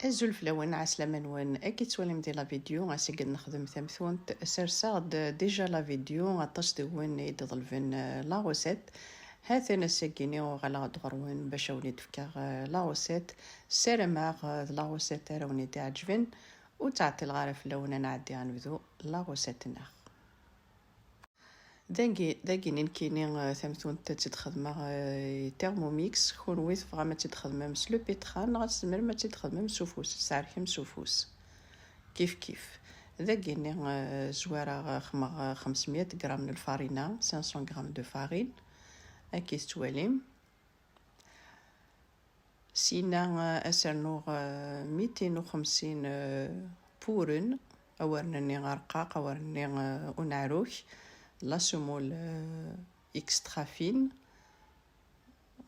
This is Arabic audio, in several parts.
الزلف لون عسلامة نوان اكيد سوالم دي لا فيديو غاسي قد نخدم ثمثونت سرسا ديجا لا فيديو غطاش دوين يدظلفن لا غوسيت هاثين الساقيني وغلا دغروين باش وني تفكا لا غوسيت سيرماغ لا غوسيت راوني دي عجبن وتعطي الغارف لون نعدي غنبدو لا غوسيت ناخ داكي نكيني ثمثون تتخدم تيرموميكس خونويت فغا تتخدم سلو بيتران غتسمر ما تتخدم سوفوس سعركم سوفوس كيف داكي زوارة 500 غرام من الفارينة 500 غرام دو فارين اكي ستواليم سينا اسرنوغ 250 بورن اورنني غرقاق اورنني ونعروك la semoule extra fine,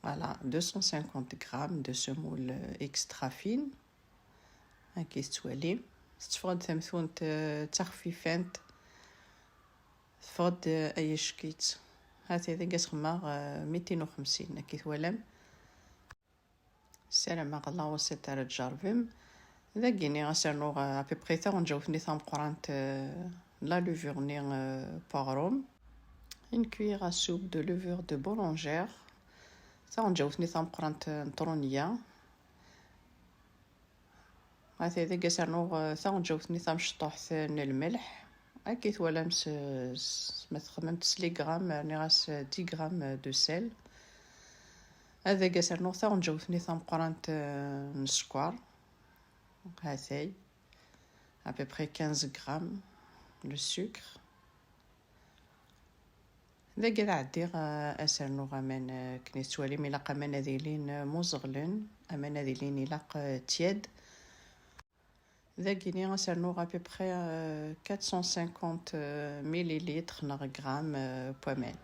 voilà, 250 grammes de semoule extra fine, هاكي ستوالي تفقد ثمثون تخفيفانت تفقد اي شكيت هاتي ذا قسمة 250 هاكي ثوالم سلام الله وسط رجارفم ذا كيني غسرنو ابيبري تا ونجاوثني ثام قرانت la levure poireau, une cuillère à soupe de levure de boulangère. Ça on جاوث نظام قرنت نطرونية. هذا إذا قسرنو ثا on جاوث نظام شطوح ثان الملح. أكيد ولا مثلا 10 غرام نغاس 10 غرام دو سيل. هذا قسرنو ثا on جاوث نظام قرنت السكر. هذا à peu près 15 grammes. le sucre ذا قد عدي أسرنو غامان كنيت توالي ملاقا مناديلين مزغلن مناديلين يلاق تياد ذا كيني أسرنو غا بيبخي 450 مليليتر غرام بومين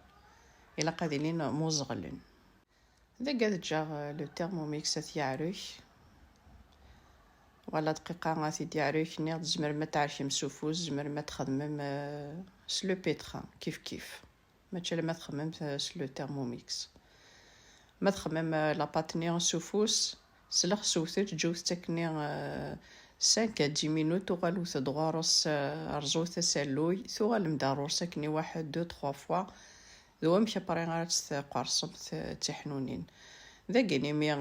يلاقا ديلين مزغلن ذا قد جا لو تيرموميكس ثيعرف ولا دقيقة غادي ديعريك نيض زمر ما تعرفي مسوفوز زمر ما تخدمم سلو بيتران كيف ما تشلا ما تخمم سلو تيرموميكس ما تخمم لاباطني سوفوس سلخ سوثت جوث تكني 5 10 مينوت وغالو تدغارس رزوث سالوي ثو غالمدارور ساكني 1 2 3 فوا ذو مشى بري غارت قرصم تحنونين ذا كيني مي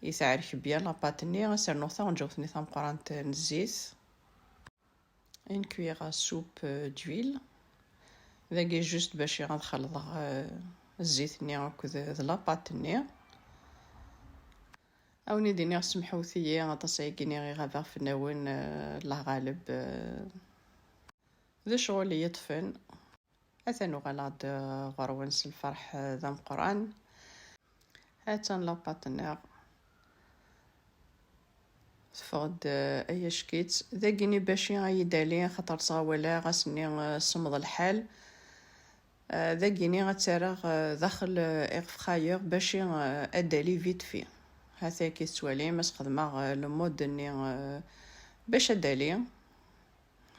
يسعرك بيان لاباطني غنسرنو ثا ونجاوث نظام قرانت الزيت ان كويغ سوب دويل ذاكي جوست باش غنخلط الزيت ني هكذا لاباطني اوني ديني سمحو ثيي غطاسايكيني غي غافا في الناون الله غالب ذا شغل يطفن اثنو غلاد غرونس الفرح ذا مقران هاتن لاباطني تفقد اي شكيت ذاكيني باشي غيدالي خاطر صاولا غاسني صمد الحال ذاكيني غتسرغ داخل ايغفرايور باشي ادالي فيت في هذا كي سوالي ما خدمه لو مود ني باش ادالي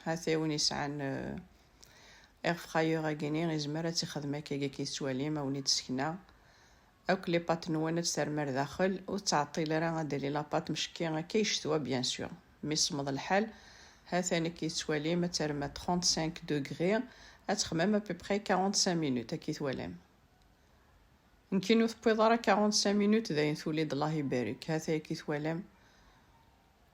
هذا وين يسعن ايغفرايور غيني غيزمر تخدمه كي سوالي ما وني تسكنا اوك لي بات نوانت ترمر داخل وتعطي لرا غاديري لاباط مشكي كيشتوا بيان سور مي صمد الحال ها ثاني كيتوالي ما ترمى 35 دوغري اتخمم ببري 45 مينوت كي توالم يمكن تبويض راه 45 مينوت داين توليد الله يبارك ها كي توالم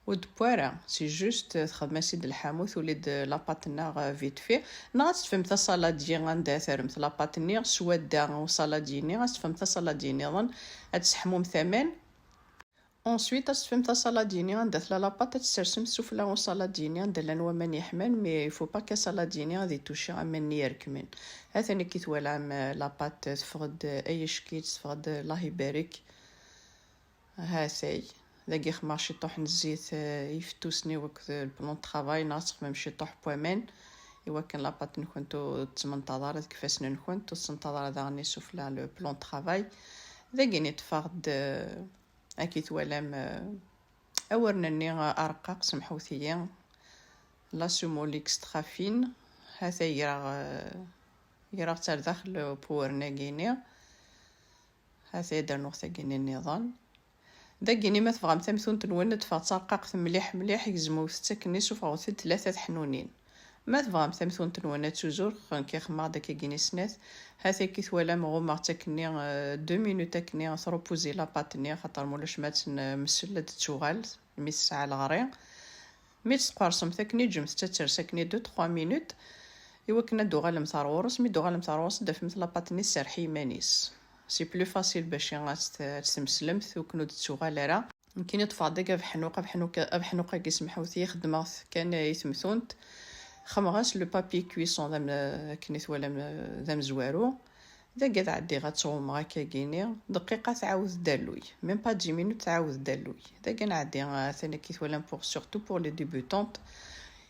ودبوارا سي جوست تخدم سيد الحاموث وليد لاباطنا فيت في ناغ تفهم تا صالادي غندا ثرمت لاباطني سوادا وصالاديني غتفهم تا صالاديني ظن تسحموم ثمن انسويت تفهم تا صالاديني غندات لاباط تسرسم سفلا وصالاديني غندير نوا ماني يحمل مي يفو با كا صالاديني غادي توشي غمني يركمن هاثاني كي توالام لاباط تفقد اي شكيت تفقد الله يبارك هاثي ذاكي خمار شي طوح الزيت يفتوسني وقت البلون طرافاي ناصخ ميم شي طوح بوامين ايوا كان لاباط نكونتو تمنتظر كيفاش نكونتو تنتظر هذا غني سوفلا لو بلون طرافاي ذاكي نتفقد اكي توالام اورنني ارقاق سمحوثيا لا سومول اكسترا فين هذا يرا تاع داخل بورنا كيني هذا يدير نقطه كيني النظام داكيني ما تبغى تمثون تنون تفا ترققت مليح مليح يزمو تسكني سوف غوث 3 حنونين. ما تبغى تمثون تنون توجور كي خما داك كيني سنات هاثي كي ثوالا مغوما تكني 2 مينوت تكني تروبوزي لا باتني خاطر مولاش ما مسلد تشوغال ميس ساعه الغريق مي تقرصم تكني جمت تترسكني 2 3 مينوت. ايوا كنا دوغال متروس مي دوغال متروس داف مثل لاباطني سرحي مانيس سي بلو فاسيل باش تسمسلمت وكنو تشوغال راه يمكن يطفى دقه بحنوقه كيسمحو ثي خدمات كان يتمثونت خمغاس لو بابي كويسون كنيت ولا ذا مزوارو ذا قاعد عدي غتصوم هكا كيني دقيقه تعاود دالوي ميم با 10 مينوت تعاود دالوي ذا كان عدي ثاني كيت ولا بور سورتو بور لي ديبوتونت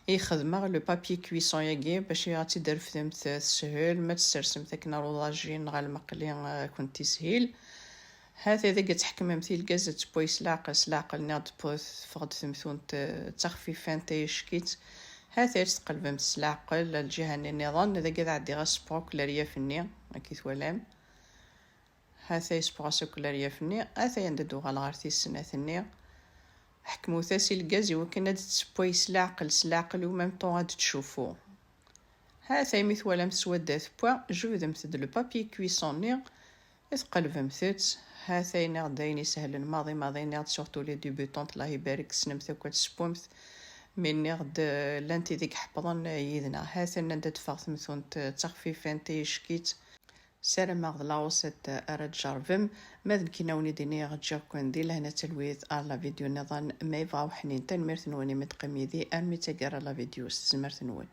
يخدم لو بابي كويسون ياكي باش يعطي درفثمت سهل ما تسرسم تاكنا رولاجين غا المقلي كنتي سهيل هذا اذا كتحكم مثيل كازت بويس لاقل ناض بوث فقد ثمثون تخفيفان تيشكيت هذا تقلب مسلاقل الجهه النظام اذا كذا عندي غا سبوك لاريا فني كي ثوالام هذا سبوك لاريا فني هذا ينددو غالغارتي السنه ثني حكمو ثاسي الغاز وكنا تسبوي سلاقل ومام طون غادي تشوفو هذا مثوالا مسودات بوا جو مثل لو بابي كويسون ني تقلب مثت هذا ينغ دايني سهل الماضي نغ سورتو لي ديبوتونت الله يبارك سنمت كوات سبومت من نغد لانتي ديك حفظن يدنا هذا ندت فاغت مثون تخفيفان تيشكيت سلام ماغد لاوسة أرد جارفم ماذن كيناوني ديني غتجاو كون دي لهنا تلويث على فيديو نظام ما يبغاو حنين تنمير ثنوني متقمي ذي أرمي تقرا لا فيديو زمر ثنون